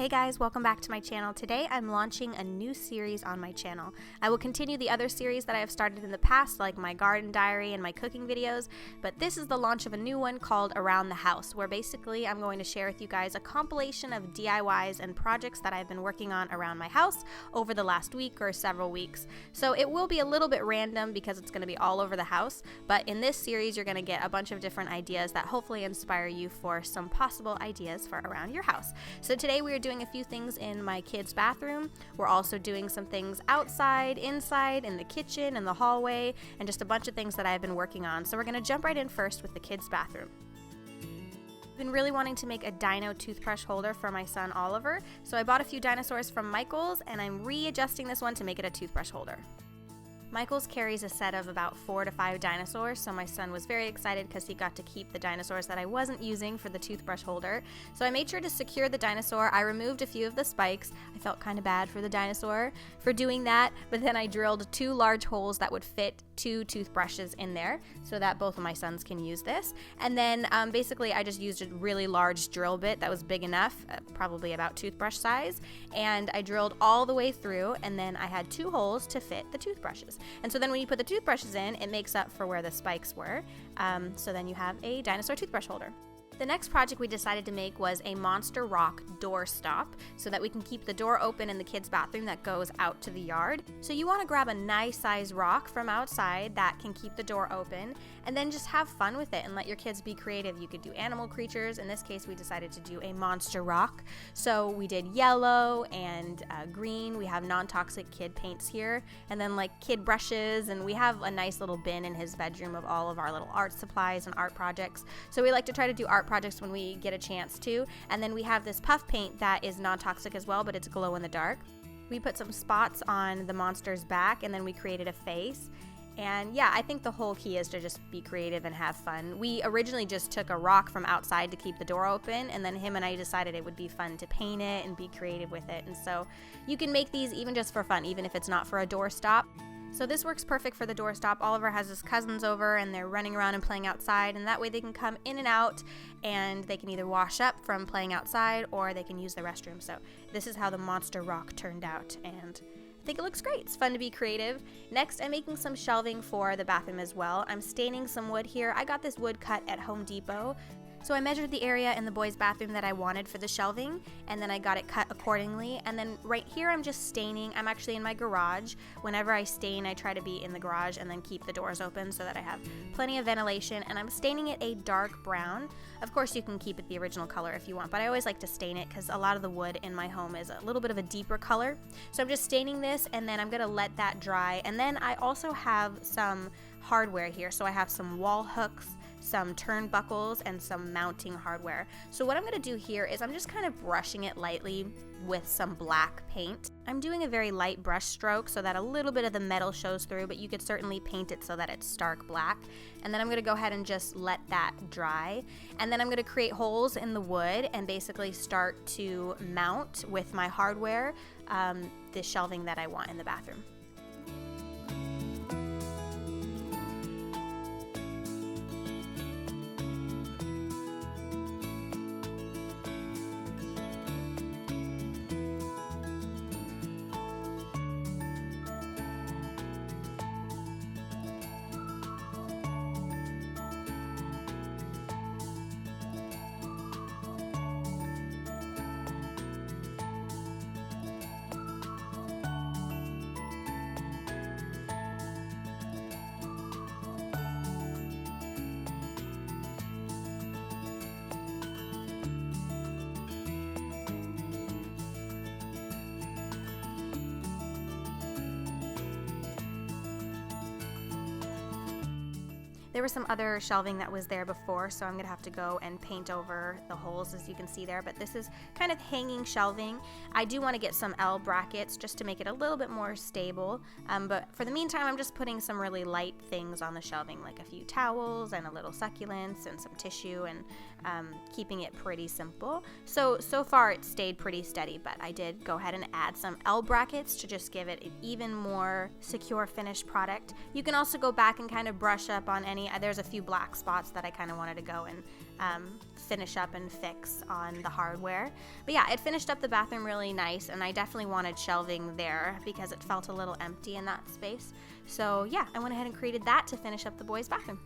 Hey guys, welcome back to my channel. Today I'm launching a new series on my channel. I will continue the other series that I have started in the past, like my garden diary and my cooking videos, but this is the launch of a new one called Around the House, where basically I'm going to share with you guys a compilation of DIYs and projects that I've been working on around my house over the last week or several weeks. So it will be a little bit random because it's going to be all over the house, but in this series you're going to get a bunch of different ideas that hopefully inspire you for some possible ideas for around your house. So today we are doing a few things in my kids' bathroom. We're also doing some things outside, inside, in the kitchen, in the hallway, and just a bunch of things that I've been working on. So we're going to jump right in first with the kids' bathroom. I've been really wanting to make a Dino toothbrush holder for my son Oliver, so I bought a few dinosaurs from Michael's and I'm readjusting this one to make it a toothbrush holder. Michael's carries a set of about 4 to 5 dinosaurs, so my son was very excited because he got to keep the dinosaurs that I wasn't using for the toothbrush holder. So I made sure to secure the dinosaur. I removed a few of the spikes. I felt kind of bad for the dinosaur for doing that, but then I drilled 2 large holes that would fit 2 toothbrushes in there so that both of my sons can use this. And then basically I just used a really large drill bit that was big enough, probably about toothbrush size, and I drilled all the way through, and then I had 2 holes to fit the toothbrushes. And so then when you put the toothbrushes in, it makes up for where the spikes were. So then you have a dinosaur toothbrush holder. The next project we decided to make was a Monster Rock door stop so that we can keep the door open in the kids' bathroom that goes out to the yard. So you want to grab a nice size rock from outside that can keep the door open and then just have fun with it and let your kids be creative. You could do animal creatures. In this case, we decided to do a monster rock. So we did yellow and green. We have non-toxic kid paints here, and then like kid brushes, and we have a nice little bin in his bedroom of all of our little art supplies and art projects. So we like to try to do art projects when we get a chance to. And then we have this puff paint that is non-toxic as well, but it's glow in the dark. We put some spots on the monster's back, and then we created a face. And yeah, I think the whole key is to just be creative and have fun. We originally just took a rock from outside to keep the door open, and then him and I decided it would be fun to paint it and be creative with it. And so you can make these even just for fun, even if it's not for a doorstop. So this works perfect for the doorstop. Oliver has his cousins over and they're running around and playing outside, and that way they can come in and out and they can either wash up from playing outside or they can use the restroom. So this is how the monster rock turned out, and I think it looks great. It's fun to be creative. Next, I'm making some shelving for the bathroom as well. I'm staining some wood here. I got this wood cut at Home Depot. So I measured the area in the boys' bathroom that I wanted for the shelving, and then I got it cut accordingly. And then right here I'm just staining. I'm actually in my garage. Whenever I stain, I try to be in the garage and then keep the doors open so that I have plenty of ventilation, and I'm staining it a dark brown. Of course you can keep it the original color if you want, but I always like to stain it because a lot of the wood in my home is a little bit of a deeper color. So I'm just staining this, and then I'm going to let that dry. And then I also have some hardware here. So I have some wall hooks, some turnbuckles, and some mounting hardware. So what I'm going to do here is I'm just kind of brushing it lightly with some black paint. I'm doing a very light brush stroke so that a little bit of the metal shows through, but you could certainly paint it so that it's stark black. And then I'm going to go ahead and just let that dry. And then I'm going to create holes in the wood and basically start to mount with my hardware the shelving that I want in the bathroom. There was some other shelving that was there before, so I'm going to have to go and paint over the holes, as you can see there, but this is kind of hanging shelving. I do want to get some L brackets just to make it a little bit more stable, but for the meantime I'm just putting some really light things on the shelving, like a few towels and a little succulents and some tissue, and keeping it pretty simple. So far it stayed pretty steady, but I did go ahead and add some L brackets to just give it an even more secure finished product. You can also go back and kind of brush up on any shiny. There's a few black spots that I kind of wanted to go and finish up and fix on the hardware. But yeah, it finished up the bathroom really nice, and I definitely wanted shelving there because it felt a little empty in that space. So yeah, I went ahead and created that to finish up the boys' bathroom.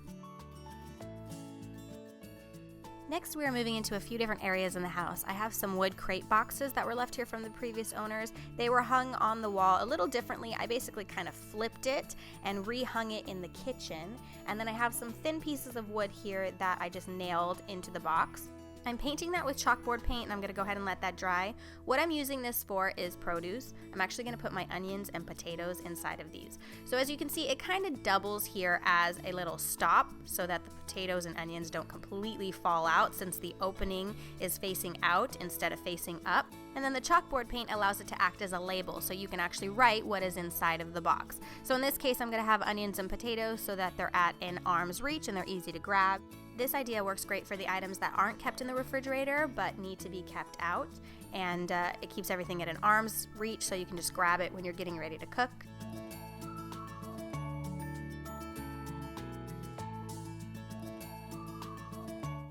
Next, we are moving into a few different areas in the house. I have some wood crate boxes that were left here from the previous owners. They were hung on the wall a little differently. I basically kind of flipped it and re-hung it in the kitchen. And then I have some thin pieces of wood here that I just nailed into the box. I'm painting that with chalkboard paint, and I'm going to go ahead and let that dry. What I'm using this for is produce. I'm actually going to put my onions and potatoes inside of these. So as you can see, it kind of doubles here as a little stop so that the potatoes and onions don't completely fall out, since the opening is facing out instead of facing up. And then the chalkboard paint allows it to act as a label, so you can actually write what is inside of the box. So in this case, I'm going to have onions and potatoes so that they're at an arm's reach and they're easy to grab. This idea works great for the items that aren't kept in the refrigerator but need to be kept out, and it keeps everything at an arm's reach so you can just grab it when you're getting ready to cook.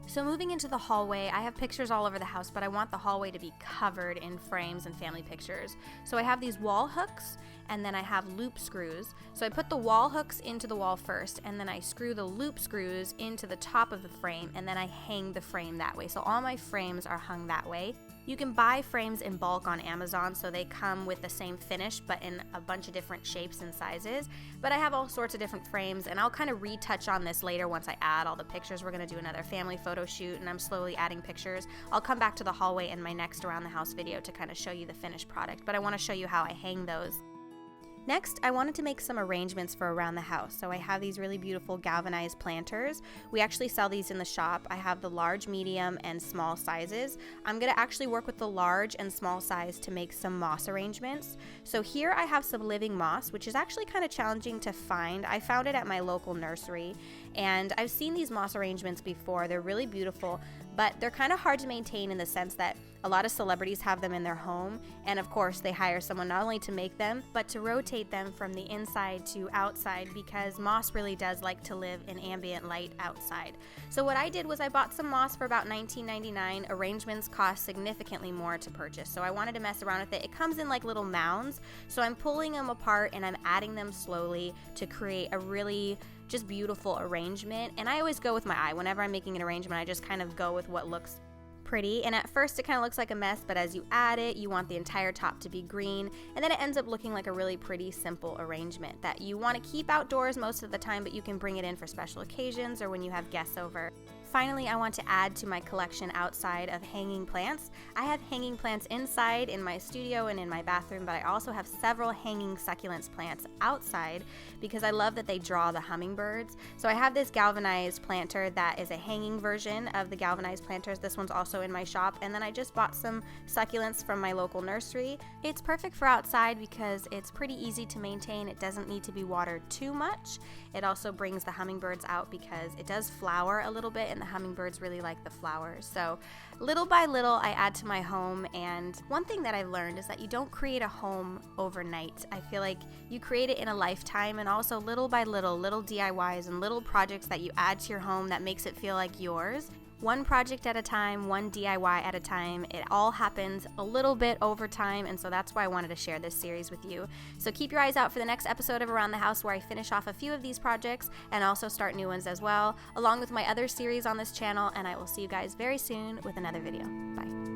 So moving into the hallway, I have pictures all over the house, but I want the hallway to be covered in frames and family pictures. So I have these wall hooks, and then I have loop screws. So I put the wall hooks into the wall first, and then I screw the loop screws into the top of the frame, and then I hang the frame that way. So all my frames are hung that way. You can buy frames in bulk on Amazon, so they come with the same finish but in a bunch of different shapes and sizes. But I have all sorts of different frames, and I'll kind of retouch on this later once I add all the pictures. We're going to do another family photo shoot, and I'm slowly adding pictures. I'll come back to the hallway in my next around the house video to kind of show you the finished product, but I want to show you how I hang those. Next, I wanted to make some arrangements for around the house. So I have these really beautiful galvanized planters. We actually sell these in the shop. I have the large, medium, and small sizes. I'm going to actually work with the large and small size to make some moss arrangements. So here I have some living moss, which is actually kind of challenging to find. I found it at my local nursery, and I've seen these moss arrangements before. They're really beautiful, but they're kind of hard to maintain in the sense that a lot of celebrities have them in their home, and of course they hire someone not only to make them, but to rotate them from the inside to outside, because moss really does like to live in ambient light outside. So what I did was I bought some moss for about $19.99. Arrangements cost significantly more to purchase, so I wanted to mess around with it. It comes in like little mounds, so I'm pulling them apart and I'm adding them slowly to create a really just beautiful arrangement. And I always go with my eye. Whenever I'm making an arrangement, I just kind of go with what looks pretty, and at first it kind of looks like a mess, but as you add it, you want the entire top to be green, and then it ends up looking like a really pretty simple arrangement that you want to keep outdoors most of the time, but you can bring it in for special occasions or when you have guests over. Finally, I want to add to my collection outside of hanging plants. I have hanging plants inside in my studio and in my bathroom, but I also have several hanging succulents plants outside because I love that they draw the hummingbirds. So I have this galvanized planter that is a hanging version of the galvanized planters. This one's also in my shop, and then I just bought some succulents from my local nursery. It's perfect for outside because it's pretty easy to maintain. It doesn't need to be watered too much. It also brings the hummingbirds out because it does flower a little bit, and the hummingbirds really like the flowers. So little by little I add to my home, and one thing that I've learned is that you don't create a home overnight. I feel like you create it in a lifetime, and also little by little DIYs and little projects that you add to your home that makes it feel like yours. One project at a time, one DIY at a time. It all happens a little bit over time, and so that's why I wanted to share this series with you. So keep your eyes out for the next episode of Around the House, where I finish off a few of these projects and also start new ones as well, along with my other series on this channel, and I will see you guys very soon with another video. Bye.